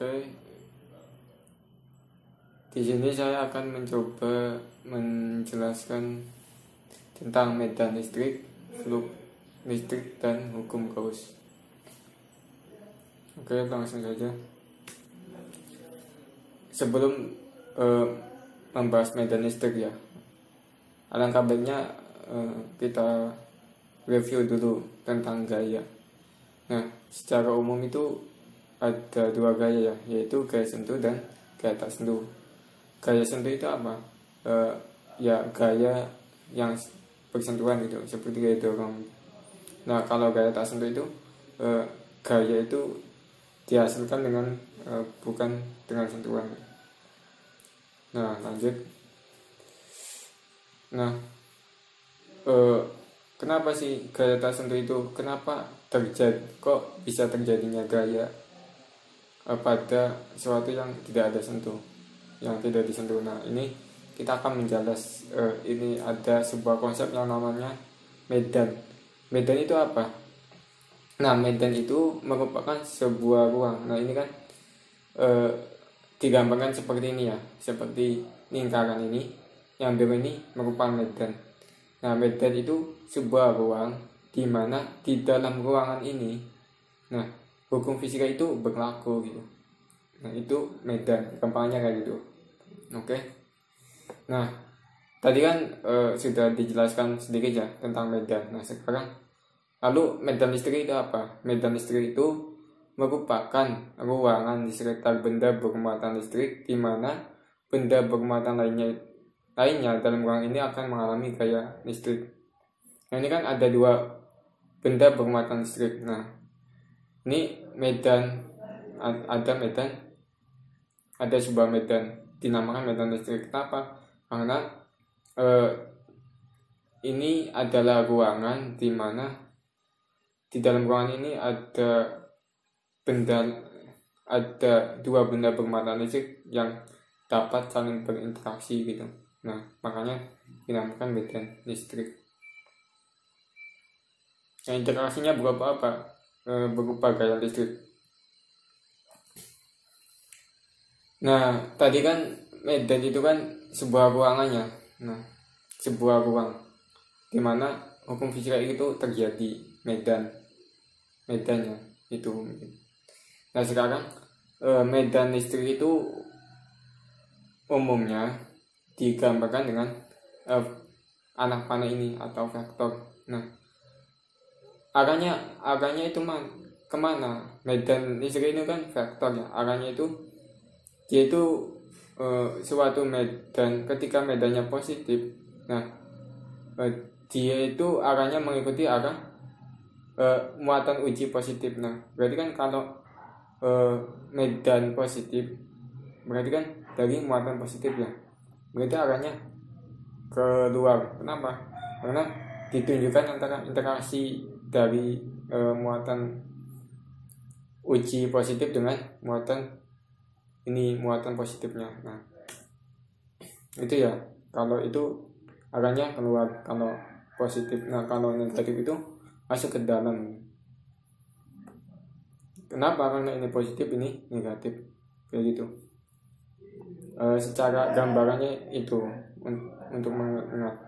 Oke, di sini saya akan mencoba menjelaskan tentang medan listrik, flux listrik, dan hukum Gauss. Oke, langsung saja. Sebelum membahas medan listrik ya, alangkah baiknya kita review dulu tentang gaya. Nah, secara umum itu ada dua gaya ya, yaitu gaya sentuh dan gaya tak sentuh. Gaya sentuh itu apa? Ya gaya yang bersentuhan gitu, seperti gaya dorong. Nah, kalau gaya tak sentuh itu gaya itu dihasilkan dengan bukan dengan sentuhan. Nah, lanjut. Nah, kenapa sih gaya tak sentuh itu? Kenapa kok bisa terjadinya gaya pada sesuatu yang tidak ada sentuh, yang tidak disentuh? Nah, ini kita akan menjelas. Ini ada sebuah konsep yang namanya medan. Medan itu apa? Nah, medan itu merupakan sebuah ruang. Nah, ini kan digambarkan seperti ini ya, seperti lingkaran ini, yang biru ini merupakan medan. Nah, medan itu sebuah ruang di mana di dalam ruangan ini, nah, hukum fisika itu berlaku gitu. Nah, itu medan, gampangnya kayak gitu. Oke. Nah, tadi kan sudah dijelaskan sedikit ya tentang medan. Nah, sekarang lalu medan listrik itu apa? Medan listrik itu merupakan ruangan di sekitar benda bermuatan listrik di mana benda bermuatan lainnya dalam ruangan ini akan mengalami gaya listrik. Nah, ini kan ada dua benda bermuatan listrik. Nah, ini medan, ada sebuah medan dinamakan medan listrik. Kenapa? Karena ini adalah ruangan di mana di dalam ruangan ini ada dua benda bermuatan listrik yang dapat saling berinteraksi gitu. Nah, makanya dinamakan medan listrik. Nah, interaksinya berupa apa? Berupa gaya listrik. Nah, tadi kan medan itu kan sebuah ruangannya. Nah, sebuah ruang di mana hukum fisika itu terjadi, medannya itu. Nah, sekarang medan listrik itu umumnya digambarkan dengan anak panah ini atau vektor. Nah, arahnya itu kemana? Medan listrik ini kan vektor ya, arahnya itu dia itu suatu medan, ketika medannya positif, nah dia itu arahnya mengikuti arah muatan uji positif. Nah, berarti kan kalau medan positif berarti kan dari muatan positif ya, berarti arahnya keluar. Kenapa? Karena ditunjukkan antara interaksi dari muatan uji positif dengan muatan positifnya. Nah, itu ya, kalau itu arahnya keluar kalau positif. Nah, kalau negatif itu masuk ke dalam. Kenapa? Karena ini positif, ini negatif, kayak gitu. Secara gambarannya itu untuk mengingat.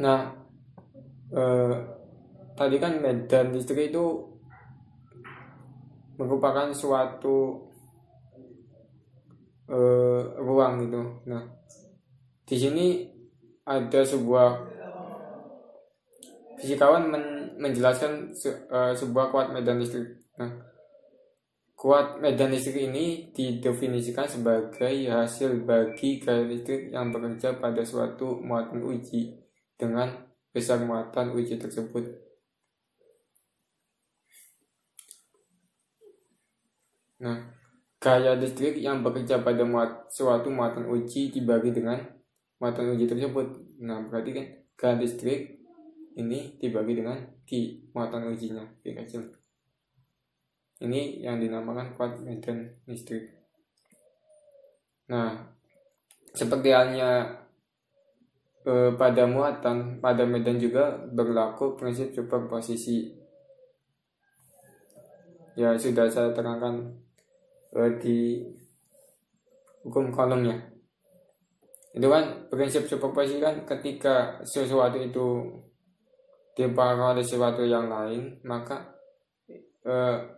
Nah, tadi kan medan listrik itu merupakan suatu ruang gitu. Nah, di sini ada sebuah fisikawan menjelaskan sebuah kuat medan listrik. Nah, kuat medan listrik ini didefinisikan sebagai hasil bagi gaya listrik yang bekerja pada suatu muatan uji dengan besar muatan uji tersebut. Nah, gaya listrik yang bekerja pada suatu muatan uji dibagi dengan muatan uji tersebut. Nah, berarti kan gaya listrik ini dibagi dengan muatan ujinya, kecil. Ini yang dinamakan kuat medan listrik. Nah, seperti halnya pada muatan, pada medan juga berlaku prinsip superposisi. Ya, sudah saya terangkan di hukum Coulombnya. Itu kan prinsip superposisi kan ketika sesuatu itu dipengaruhi oleh sesuatu yang lain, maka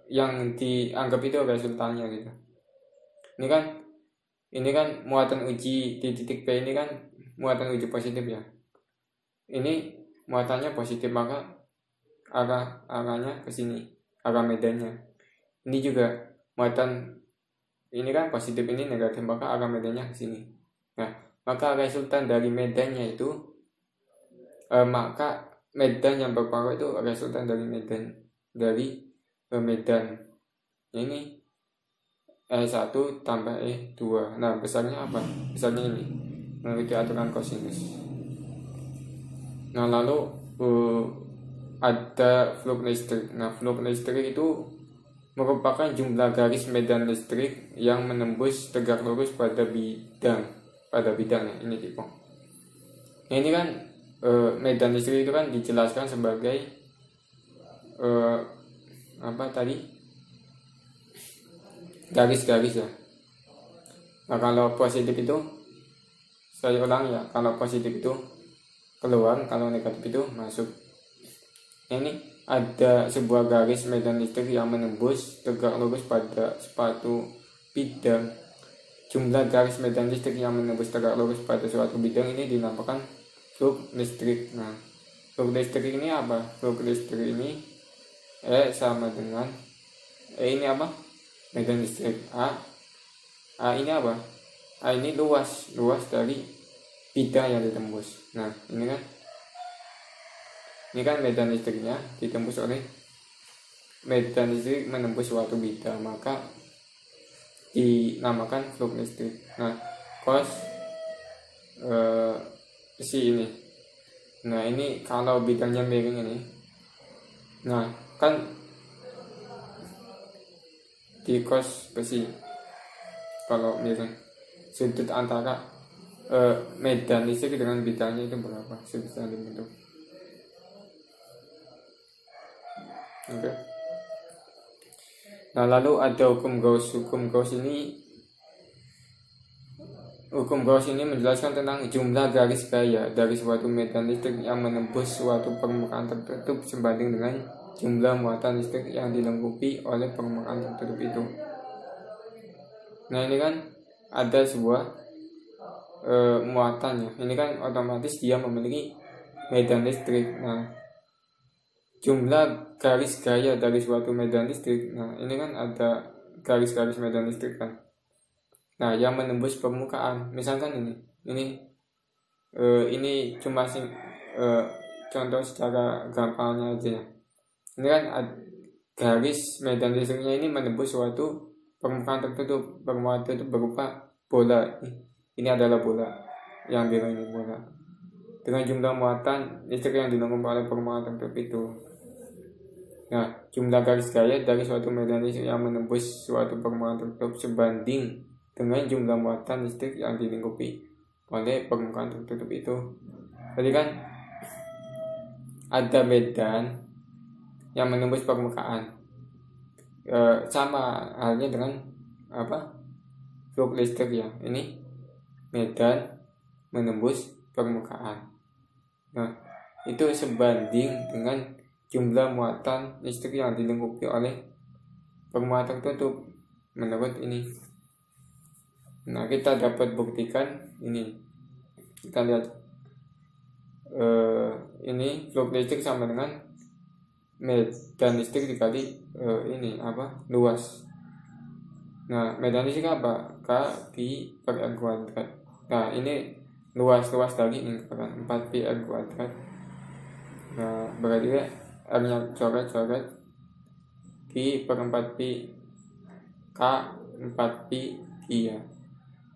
yang dianggap itu resultannya gitu. Ini kan muatan uji di titik P ini kan muatan uji positif ya. Ini muatannya positif, maka arahnya ke sini, arah medannya. Ini juga muatan ini kan positif, ini negatif, maka arah medannya ke sini. Nah, maka resultan dari medannya itu maka medan yang berpengaruh itu resultan dari medan ini E1 tambah E2. Nah, besarnya apa? Besarnya ini mengikuti aturan kosinus. Nah, lalu ada flux listrik. Nah, flux listrik itu merupakan jumlah garis medan listrik yang menembus tegak lurus pada bidangnya. Ini tipe. Nah, ini kan medan listrik itu kan dijelaskan sebagai garis-garis ya. Nah, kalau positif itu, saya ulang ya, kalau positif itu keluar, kalau negatif itu masuk. Nah, ini ada sebuah garis medan listrik yang menembus tegak lurus pada suatu bidang. Jumlah garis medan listrik yang menembus tegak lurus pada suatu bidang ini dinamakan flux listrik. Nah, flux listrik ini apa? Flux listrik ini sama dengan ini apa? Medan listrik. A ini apa? A ini luas dari bidang yang ditembus. Nah, ini kan medan listriknya ditembus oleh medan listrik menembus suatu bidang, maka dinamakan flux listrik. Nah, cos si ini. Nah, ini kalau bidangnya miring ini. Nah, kan di cos besi kalau miring, sudut antara medan listrik dengan bidangnya itu berapa sudut yang dibentuk. Oke. Nah, lalu ada hukum Gauss. Hukum Gauss ini menjelaskan tentang jumlah garis gaya dari suatu medan listrik yang menembus suatu permukaan tertutup sebanding dengan jumlah muatan listrik yang dilengkapi oleh permukaan tertutup itu. Nah, ini kan ada sebuah muatannya. Ini kan otomatis dia memiliki medan listrik. Nah, jumlah garis gaya dari suatu medan listrik. Nah, ini kan ada garis-garis medan listrik kan. Nah, yang menembus permukaan. Misalkan ini cuma contoh secara gampangnya aja ya. Ini kan garis medan listriknya ini menembus suatu permukaan tertutup. Permukaan itu berupa bola. Ini adalah bola. Yang biru ini bola. Dengan jumlah muatan listrik yang dilengkapi oleh permukaan tertutup itu. Nah, jumlah garis gaya dari suatu medan listrik yang menembus suatu permukaan tertutup sebanding dengan jumlah muatan listrik yang dilengkapi oleh permukaan tertutup itu. Jadi kan ada medan yang menembus permukaan. Sama halnya dengan flux listrik ya. Ini medan menembus permukaan. Nah, itu sebanding dengan jumlah muatan listrik yang dilengkapi oleh permukaan tertutup menurut ini. Nah, kita dapat buktikan ini. Kita lihat ini flux listrik sama dengan medan listrik dikali luas. Nah, medan listrik apa? K pi per R kuadrat. Nah, ini luas dari ini kan 4 pi R kuadrat. Nah, berarti R nya coret pi per 4 pi, K 4 pi ya.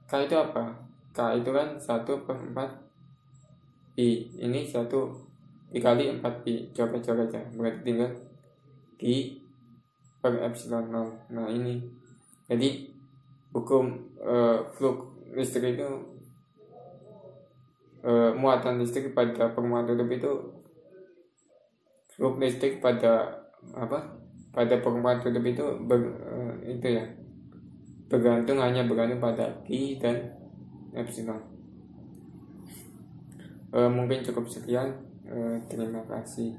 K itu apa? K itu kan 1 per 4 pi. Ini 1 dikali 4 pi. Coret ya. Berarti tinggal Q per epsilon 0. Nah, ini. Jadi hukum flux listrik itu muatan listrik pada permukaan tertutup itu flux listrik pada permukaan tertutup itu hanya bergantung pada Q dan epsilon. Mungkin cukup sekian. Terima kasih.